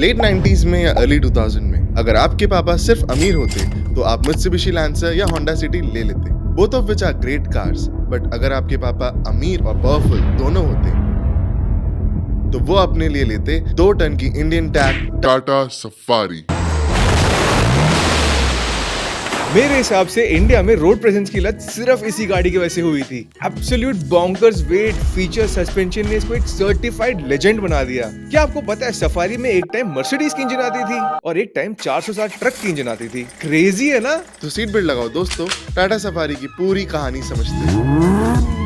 Late 90s में या early 2000 में अगर आपके पापा सिर्फ अमीर होते तो आप मित्सुबिशी लैंसर या होंडा सिटी ले लेते, both of which are great cars. But अगर आपके पापा अमीर और पावरफुल दोनों होते तो वो अपने लिए लेते 2 टन की इंडियन टैग टाटा सफारी। मेरे हिसाब से इंडिया में रोड प्रेजेंस की लत सिर्फ इसी गाड़ी की वजह से हुई थी। Absolute bonkers weight, feature, suspension ने इसको एक सर्टिफाइड लेजेंड बना दिया। क्या आपको पता है सफारी में एक टाइम मर्सिडीज की इंजन आती थी और एक टाइम 460 ट्रक की इंजन आती थी। क्रेजी है ना? तो सीट बेल्ट लगाओ दोस्तों, टाटा सफारी की पूरी कहानी समझते हैं।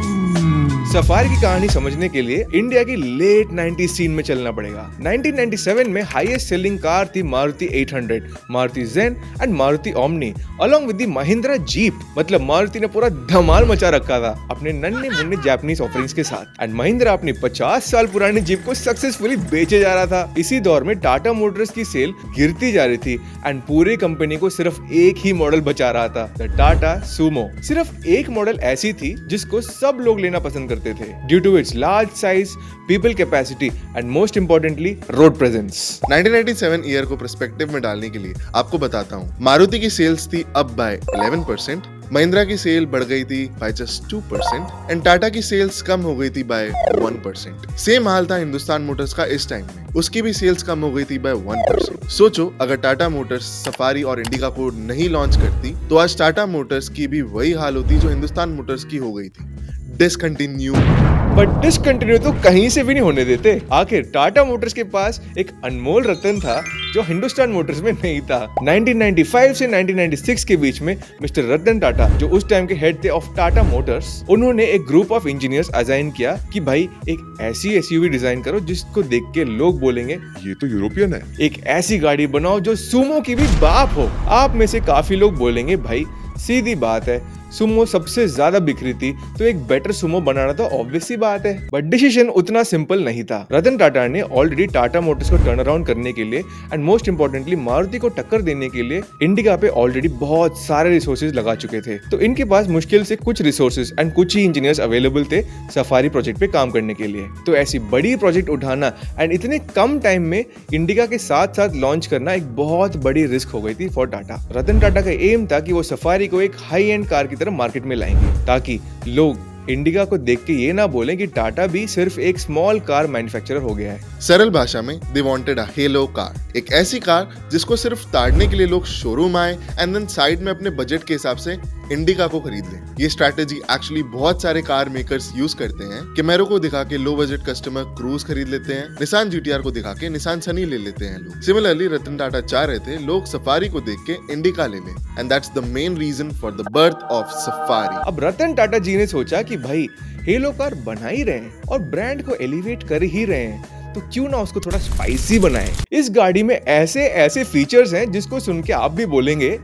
सफारी की कहानी समझने के लिए इंडिया की लेट 90s सीन में चलना पड़ेगा। 1997 में हाईएस्ट सेलिंग कार थी Maruti 800, Maruti Zen and Maruti Omni along with the Mahindra jeep. मतलब मारुति ने पूरा धमाल मचा रखा था अपने नन्हे मुन्ने जापानीज ऑफरिंग्स के साथ, एंड महिंद्रा अपनी 50 साल पुरानी जीप को सक्सेसफुली बेचे जा रहा था। इसी दौर में टाटा मोटर्स की सेल गिरती जा रही थी एंड पूरी कंपनी को सिर्फ एक ही मॉडल बचा रहा था, द टाटा सुमो। सिर्फ एक मॉडल ऐसी थी जिसको सब लोग लेना पसंद करते थे due to its large size, people capacity and most importantly road presence. 1997 year को पर्सपेक्टिव में डालने के लिए आपको बताता हूँ, मारुति की सेल्स थी अप बाय 11%, महिंद्रा की सेल बढ़ गई थी बाय जस्ट 2% एंड टाटा की सेल्स कम हो गई थी बाय 1%। सेम हाल था हिंदुस्तान मोटर्स का इस टाइम में, उसकी भी सेल्स कम हो गई थी बाय 1%। सोचो अगर टाटा मोटर्स सफारी और इंडिका को नहीं लॉन्च करती तो आज टाटा मोटर्स की भी वही हाल होती जो हिंदुस्तान मोटर्स की हो गई थी, डिसकंटिन्यू। बट डिसकंटिन्यू तो कहीं से भी नहीं होने देते। आखिर टाटा मोटर्स के पास एक अनमोल रतन था जो हिंदुस्तान मोटर्स में नहीं था। 1995 से 1996 के बीच में मिस्टर रतन टाटा, जो उस टाइम के हेड थे ऑफ टाटा मोटर्स, उन्होंने एक ग्रुप ऑफ इंजीनियर्स असाइन किया कि भाई एक ऐसी एसयूवी डिजाइन करो जिसको देख के लोग बोलेंगे ये तो यूरोपियन है। एक ऐसी गाड़ी बनाओ जो सुमो की भी बाप हो। आप में से काफी लोग बोलेंगे भाई सीधी बात है, सुमो सबसे ज्यादा बिक रही थी तो एक बेटर सुमो बनाना तो ऑब्वियस सी बात है। बट डिसीजन उतना सिंपल नहीं था। रतन टाटा ने ऑलरेडी टाटा मोटर्स को टर्न अराउंड करने के लिए एंड मोस्ट इंपोर्टेंटली मारुति को टक्कर देने के लिए इंडिका पे ऑलरेडी बहुत सारे रिसोर्सेज लगा चुके थे। तो इनके पास मुश्किल से कुछ रिसोर्सेज एंड कुछ ही इंजीनियर्स अवेलेबल थे सफारी प्रोजेक्ट पे काम करने के लिए। तो ऐसी बड़ी प्रोजेक्ट उठाना एंड इतने कम टाइम में इंडिका के साथ साथ लॉन्च करना एक बहुत बड़ी रिस्क हो गई थी फॉर टाटा। रतन टाटा का एम था कि वो सफारी को एक हाई एंड कार की तरह मार्केट में लाएंगे ताकि लोग इंडिका को देख के ये ना बोलें कि टाटा भी सिर्फ एक स्मॉल कार मैन्युफैक्चरर हो गया है। सरल भाषा में they wanted a hello car, एक ऐसी कार जिसको सिर्फ ताड़ने के लिए लोग शोरूम आए एंड देन साइड में अपने बजट के हिसाब से इंडिका को खरीद लें। ये स्ट्रैटेजी एक्चुअली बहुत सारे कार मेकर्स यूज करते हैं। कैमेरो को दिखा के लो बजट कस्टमर क्रूज खरीद लेते हैं, निसान जीटीआर को दिखा के निसान सनी ले लेते हैं लोग। सिमिलरली रतन टाटा चाह रहे थे लोग सफारी को देख के इंडिका ले लें and that's the main reason for the birth of Safari. अब रतन टाटा जी ने सोचा कि भाई हेलो कार बना ही रहे हैं और ब्रांड को एलिवेट कर ही रहे हैं तो क्यों ना उसको थोड़ा स्पाइसी बनाएं। इस गाड़ी में ऐसे ऐसे फीचर्स हैं जिसको सुन के आप भी बोलेंगे।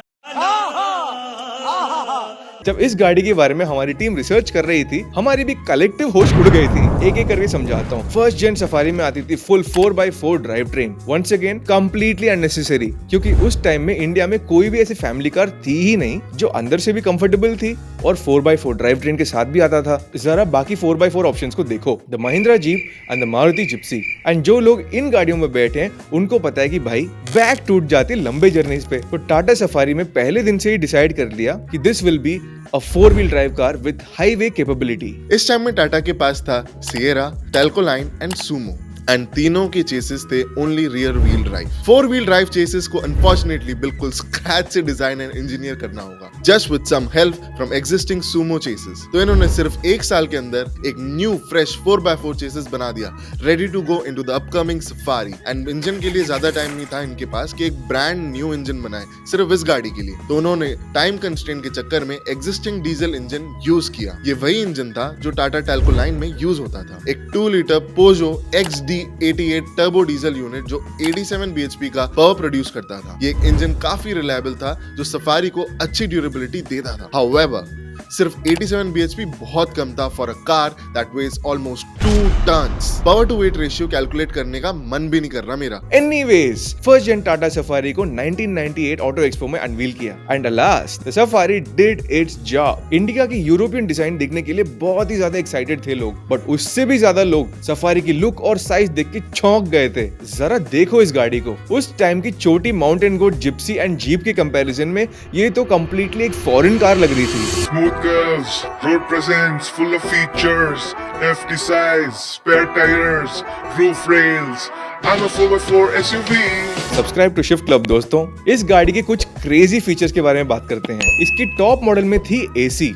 जब इस गाड़ी के बारे में हमारी टीम रिसर्च कर रही थी हमारी भी कलेक्टिव होश उड़ गई थी। एक एक करके समझाता हूँ। फर्स्ट जेन सफारी में आती थी full 4x4 drive train, once again completely unnecessary क्योंकि उस टाइम में इंडिया में कोई भी ऐसी फैमिली कार थी ही नहीं जो अंदर से भी कंफर्टेबल थी और 4x4 ड्राइव ट्रेन के साथ भी आता था। जरा बाकी 4x4 ऑप्शंस को देखो, the Mahindra jeep and the Maruti Gypsy. And जो लोग इन गाड़ियों में बैठे हैं उनको पता है कि भाई बैक टूट जाती लंबे जर्नीज पे। तो टाटा सफारी में पहले दिन से ही डिसाइड कर लिया कि this will be a 4-wheel drive car with highway capability। इस टाइम में टाटा के पास था Sierra, Telco line and Sumo and तीनों के चेसेस थे only rear wheel drive. 4-wheel drive chassis को अनफॉर्चुनेटली बिल्कुल स्क्रैच से डिजाइन एंड इंजीनियर करना होगा just with some help from existing Sumo chassis. तो इन्होंने सिर्फ एक साल के अंदर एक न्यू फ्रेश 4x4 चेसेस बना दिया, ready to go into the upcoming Safari. And engine के लिए ज्यादा टाइम नहीं था इनके पास कि एक ब्रांड न्यू इंजन बनाए सिर्फ इस गाड़ी के लिए। तो उन्होंने टाइम कंस्ट्रेंट के चक्कर में एग्जिस्टिंग डीजल इंजन यूज किया। ये वही इंजन था जो टाटा टेल्को लाइन में यूज होता था, एक 2 litre Pozzo XD88 turbo diesel unit जो 87 bhp का पावर प्रोड्यूस करता था। ये एक इंजन काफी रिलायबल था जो सफारी को अच्छी ड्यूरेबिलिटी देता था। हाउएवर सिर्फ 87 bhp बहुत कम था for a car that weighs almost 2 tons. Power to weight ratio calculate करने का मन भी नहीं कर रहा मेरा। Anyways, first gen Tata Safari को 1998 ऑटो एक्सपो में अनवील किया and last the Safari did its job. Indica की यूरोपियन डिजाइन देखने के लिए बहुत ही ज्यादा एक्साइटेड थे लोग, बट उससे भी ज्यादा लोग सफारी की लुक और साइज देख के चौंक गए थे। जरा देखो इस गाड़ी को, उस टाइम की छोटी mountain goat, Gypsy and jeep के कंपैरिजन में ये तो कंप्लीटली एक फॉरेन कार लग रही थी। Smooth curves, road presence, full of features, hefty size, spare tires, roof rails. I'm a 4x4 SUV. Subscribe to shift club दोस्तों। इस गाड़ी के कुछ क्रेजी फीचर्स के बारे में बात करते हैं। इसकी टॉप मॉडल में थी AC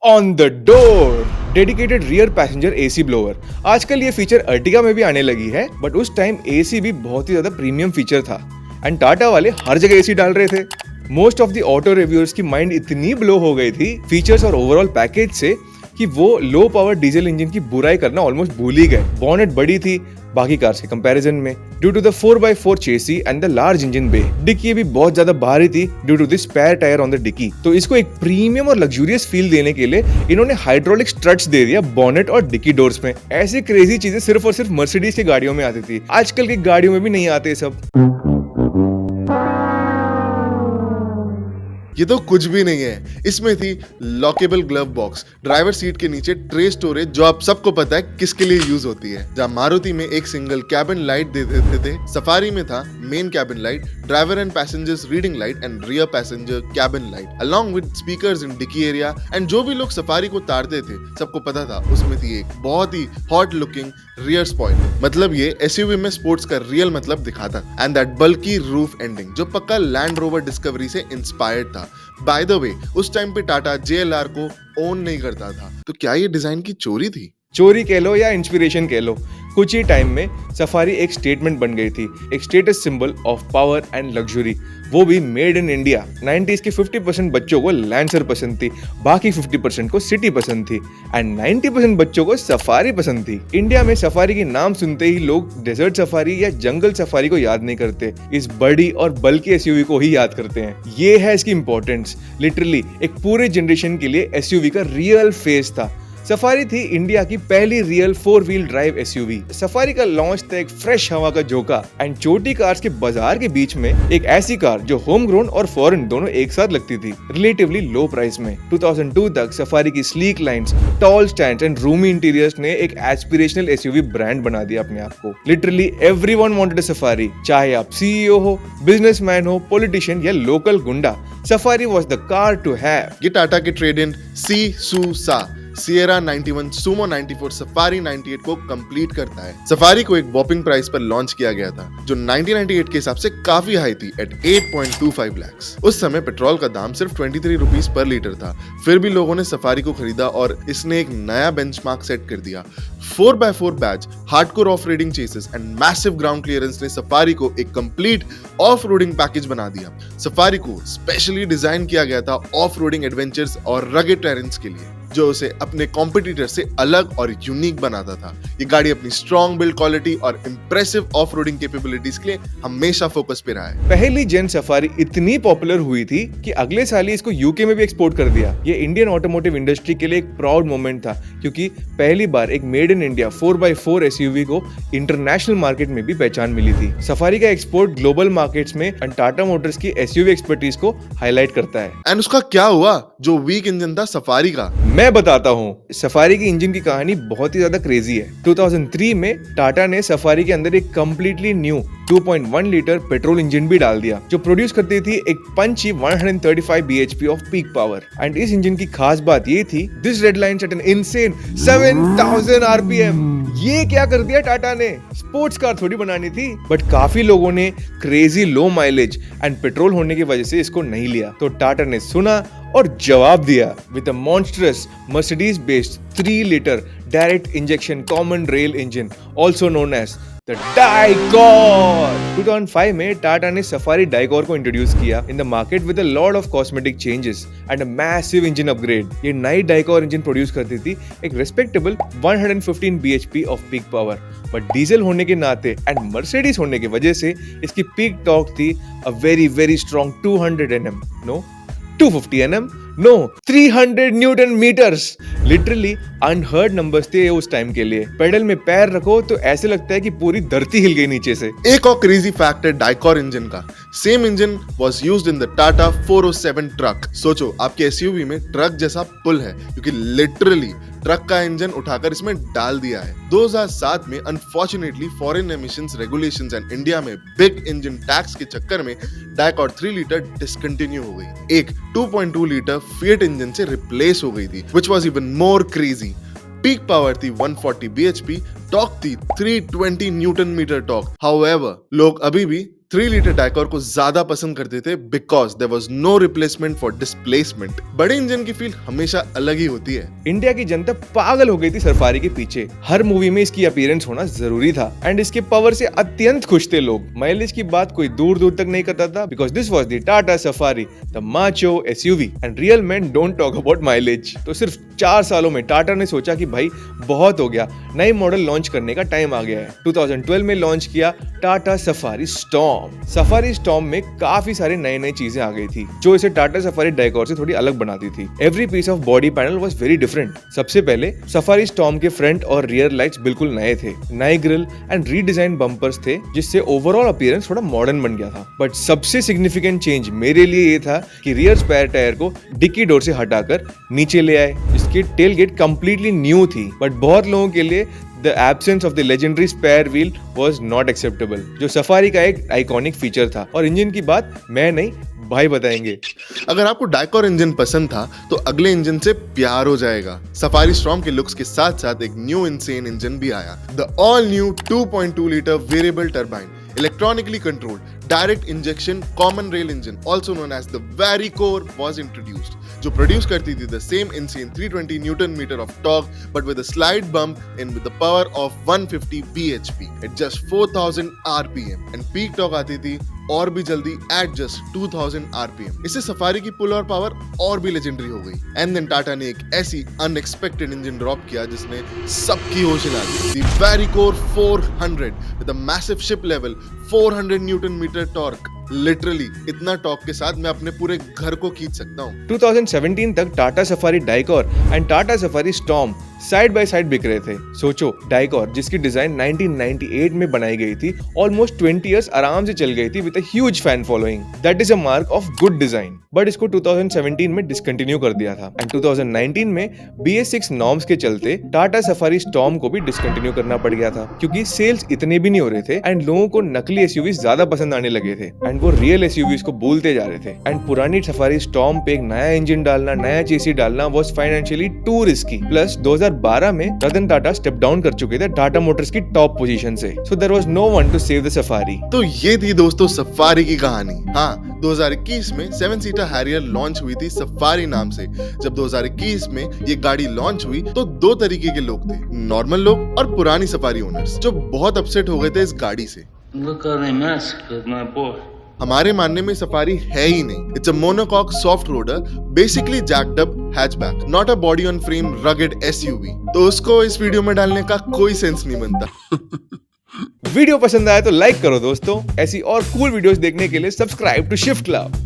on the door, dedicated rear passenger AC blower. आजकल ये फीचर अर्टिगा में भी आने लगी है, बट उस टाइम एसी भी बहुत ही ज्यादा प्रीमियम फीचर था एंड टाटा वाले हर जगह एसी डाल रहे थे। Most of the auto reviewers की माइंड इतनी ब्लो हो गई थी फीचर्स और ओवरऑल पैकेज से कि वो लो पावर डीजल इंजन की बुराई करना ऑलमोस्ट भूल ही गए। बॉनेट बड़ी थी बाकी कार्स के कंपैरिजन में due to the 4x4 chassis and the large engine bay. Dicky भी बहुत ज्यादा भारी थी due to the spare tyre on the dicky. तो इसको एक प्रीमियम और लग्जूरियस फील देने के लिए इन्होंने हाइड्रोलिक स्ट्रट्स दे दिया बॉनेट और डिक्की डोर्स में। ऐसी क्रेजी चीजें सिर्फ और सिर्फ मर्सिडीज की गाड़ियों में आती थी, आजकल की गाड़ियों में भी नहीं आते सब। ये तो कुछ भी नहीं है। इसमें थी lockable glove box, driver seat के नीचे ट्रे स्टोरेज, जो आप सबको पता है किसके लिए यूज होती है। जहाँ मारुति में एक सिंगल कैबिन लाइट दे देते थे, सफारी में था main cabin light, driver and passengers reading light and rear passenger cabin light along with speakers in dicky area. And जो भी लोग सफारी को तारते थे सबको पता था उसमें थी एक बहुत ही हॉट लुकिंग रियर स्पॉइलर। मतलब ये एसयूवी में स्पोर्ट्स का रियल मतलब दिखाता। And that bulky roof ending जो पक्का लैंड रोवर डिस्कवरी से इंस्पायर्ड था। बाय द वे उस टाइम पे टाटा JLR को ओन नहीं करता था, तो क्या ये डिजाइन की चोरी थी? चोरी कह लो या इंस्पिरेशन कह लो, कुछ ही टाइम में सफारी एक स्टेटमेंट बन गई थी, एक status symbol of power and luxury, वो भी मेड इन इंडिया। 90s के 50% बच्चों को लैंसर पसंद थी, बाकी 50% को सिटी पसंद थी एंड 90% बच्चों को सफारी पसंद थी। इंडिया में सफारी के नाम सुनते ही लोग डेजर्ट सफारी या जंगल सफारी को याद नहीं करते, इस बड़ी और बल्कि एसयूवी को ही याद करते हैं। ये है इसकी इंपॉर्टेंस। लिटरली एक पूरे जनरेशन के लिए एसयूवी का रियल फेस था। सफारी थी इंडिया की पहली real 4 wheel drive SUV. Safari का लॉन्च था एक फ्रेश हवा का झोंका एंड छोटी कार्स के बाजार के बीच में एक ऐसी कार जो होम ग्रोन और फॉरेन दोनों एक साथ लगती थी, रिलेटिवली लो प्राइस में। 2002 तक सफारी की sleek lines, tall stands and roomy interiors ने एक एस्पिरेशनल एसयूवी ब्रांड बना दिया अपने आप को। Literally everyone wanted a safari, चाहे आप CEO हो, बिजनेसमैन हो, पॉलिटिशियन या local goonda, Safari was the car to have. ये टाटा के ट्रेड इन सी-सू-सा सिएरा 91, सुमो 94, सफारी 98 को कंप्लीट करता है। सफारी को एक वॉपिंग प्राइस पर लॉन्च किया गया था जो 1998 के हिसाब से काफी हाई थी एट 8.25 lakhs। उस समय पेट्रोल का दाम सिर्फ 23 रुपीस पर लीटर था, फिर भी लोगों ने सफारी को खरीदा और इसने एक नया बेंचमार्क सेट कर दिया। 4x4 batch, hardcore off roading chases and massive ground clearance ने सफारी को एक कंप्लीट ऑफ रोडिंग पैकेज बना दिया। सफारी को स्पेशली डिजाइन किया गया था ऑफ रोडिंग एडवेंचर्स और रगेड टेरेन्स के लिए, जो उसे अपने कॉम्पिटिटर से अलग और यूनिक बनाता था। ये गाड़ी अपनी स्ट्रॉन्ग बिल्ड क्वालिटी और इंप्रेसिव ऑफ रोडिंग कैपेबिलिटीज के लिए हमेशा फोकस पे रहा है। पहली जेन सफारी इतनी पॉपुलर हुई थी कि अगले साल ही इसको यूके में भी एक्सपोर्ट कर दिया। ये इंडियन ऑटोमोटिव इंडस्ट्री के लिए एक प्राउड मोमेंट था, क्योंकि पहली बार एक made in India 4x4 SUV को इंटरनेशनल मार्केट में भी पहचान मिली थी। सफारी का एक्सपोर्ट ग्लोबल मार्केट्स में टाटा मोटर्स की एसयूवी एक्सपर्टीज को हाईलाइट करता है। एंड उसका क्या हुआ जो वीक इंजन था सफारी का? मैं बताता हूँ। सफारी की इंजन की कहानी बहुत ही ज्यादा क्रेजी है। 2003 में टाटा ने सफारी के अंदर एक completely new 2.1 litre petrol engine भी डाल दिया, जो प्रोड्यूस करती थी एक पंची 135 bhp of peak power. And इस इंजन की खास बात ये थी, this red line at N insane 7000 RPM। ये क्या कर दिया टाटा ने? स्पोर्ट्स कार थोड़ी बनानी थी, बट काफी लोगों ने crazy low mileage and petrol होने की वजह से इसको नहीं लिया। तो टाटा ने सुना और जवाब दिया with a monstrous Mercedes based 3 litre direct injection common rail engine, also known as the Dicor. 2005 में टाटा ने सफारी डाइकॉर को इंट्रोड्यूस किया in the market with a lot of cosmetic changes and a massive engine upgrade. ये नई Dicor engine produce करती थी एक respectable 115 bhp of peak power, but diesel होने के नाते एंड मर्सिडीज होने की वजह से इसकी पीक टॉर्क थी a very strong 200 Nm, no 250 Nm, no 300 newton meters, literally unheard numbers थे उस टाइम के लिए। पेडल में पैर रखो तो ऐसे लगता है कि पूरी धरती हिल गई नीचे से। एक और क्रेजी फैक्ट है डाइकॉर इंजन का। Same engine was used in the Tata 407 truck. सोचो आपके एसयूवी में ट्रक जैसा पुल है, क्योंकि लिटरली ट्रक का इंजन उठाकर इसमें डाल दिया है। 2007 में unfortunately foreign emissions regulations and India में बिग इंजन टैक्स के चक्कर में डाइकॉर 3 लीटर डिसकंटिन्यू हो गई। एक 2.2 लीटर फिएट इंजन से रिप्लेस हो गई थी, which was even more crazy. Peak power थी 140 bhp, टॉर्क थी 320 न्यूटन मीटर टॉर्क। हाउएवर लोग अभी भी 3 लीटर डाइकॉर को ज्यादा पसंद करते थे because there was no replacement for displacement. बड़े इंजन की फील हमेशा अलग ही होती है। इंडिया की जनता पागल हो गई थी सफारी के पीछे। हर मूवी में इसकी अपीयरेंस होना जरूरी था एंड इसके पावर से अत्यंत खुश थे लोग। माइलेज की बात कोई दूर दूर तक नहीं करता था because this was the Tata safari, the macho SUV and real man don't talk about mileage. तो सिर्फ 4 सालों में टाटा ने सोचा कि भाई बहुत हो गया, नई मॉडल लॉन्च करने का टाइम आ गया है। 2012 में लॉन्च किया Tata Safari storm. Safari storm में काफी सारी नई चीजें आ गई थी जो इसे टाटा सफारी डाइकॉर से थोड़ी अलग बनाती थी। Every piece of body panel was very different. सबसे पहले सफारी स्टॉर्म के फ्रंट और रियर लाइट्स बिल्कुल नए थे, नए ग्रिल एंड रीडिजाइन बम्पर्स थे, जिससे ओवरऑल अपीयरेंस थोड़ा मॉडर्न बन गया था। बट सबसे सिग्निफिकेंट चेंज मेरे लिए ये था कि रियर स्पेयर टायर को डिक्की डोर से हटाकर नीचे ले आए, जिसकी टेल गेट कंप्लीटली न्यू थी। बट बहुत लोगों के लिए The absence of the legendary spare wheel was not acceptable, जो सफारी का एक आइकॉनिक फीचर था। और इंजन की बात मैं नहीं, भाई बताएंगे। अगर आपको डाइकॉर इंजन पसंद था तो अगले इंजन से प्यार हो जाएगा। सफारी स्टॉर्म के लुक्स के साथ साथ एक न्यू इनसेन इंजन भी आया, the all new 2.2 litre variable turbine, electronically controlled direct injection common rail engine also known as the Varicor was introduced, जो प्रोड्यूस करती थी the same insane 320 newton metre of torque but with a slide bump in with the power of 150 bhp at just 4000 rpm and peak torque आती थी और भी जल्दी at just 2000 rpm। इससे Safari की पुल और पावर और भी लेजेंडरी हो गई। एंड देन टाटा ने एक ऐसी अनएक्सपेक्टेड इंजन ड्रॉप किया जिसने सबकी होश हिला दी, the Varicor 400 with a massive ship level 400 newton metre torque. Literally इतना टॉर्क के साथ मैं अपने पूरे घर को खींच सकता हूँ। 2017 तक Tata Safari Dicor and Tata Safari Storm side by side बिक रहे थे। सोचो डाइकॉर जिसकी डिजाइन 1998 में बनाई गई थी, ऑलमोस्ट 20 इयर्स आराम से चल गई थी with a huge fan following. That is a mark of good design. But इसको 2017 में डिसकंटिन्यू कर दिया था एंड 2019 में BS6 नॉर्म्स के चलते टाटा सफारी स्टॉर्म को भी डिसकंटिन्यू करना पड़ गया था, क्योंकि सेल्स इतने भी नहीं हो रहे थे एंड लोगों को नकली एसयूवीज ज्यादा पसंद आने लगे थे एंड वो रियल एसयूवीज को भूलते जा रहे थे। एंड पुरानी सफारी स्टॉर्म पे एक नया इंजन डालना, नया चेसी डालना was financially too risky. Plus 2012 में रतन टाटा स्टेप डाउन कर चुके थे टाटा मोटर्स की टॉप पोजीशन से, so there was no one to save the Safari. तो ये थी दोस्तों सफारी की कहानी। हाँ, 2021 में 7 सीटर हैरियर लॉन्च हुई थी सफारी नाम से। जब 2021 में ये गाड़ी लॉन्च हुई तो 2 तरीके के लोग थे, नॉर्मल लोग और पुरानी सफारी ओनर्स, जो बहुत अपसेट हो गए थे इस गाड़ी से। Look how they massacred my boy. हमारे मानने में सफारी है ही नहीं। It's a monocoque soft roader, basically jacked up hatchback, not a body on frame rugged SUV. तो उसको इस वीडियो में डालने का कोई सेंस नहीं बनता। वीडियो पसंद आया तो लाइक करो दोस्तों। ऐसी और कूल वीडियोस देखने के लिए सब्सक्राइब टू शिफ्ट क्लब।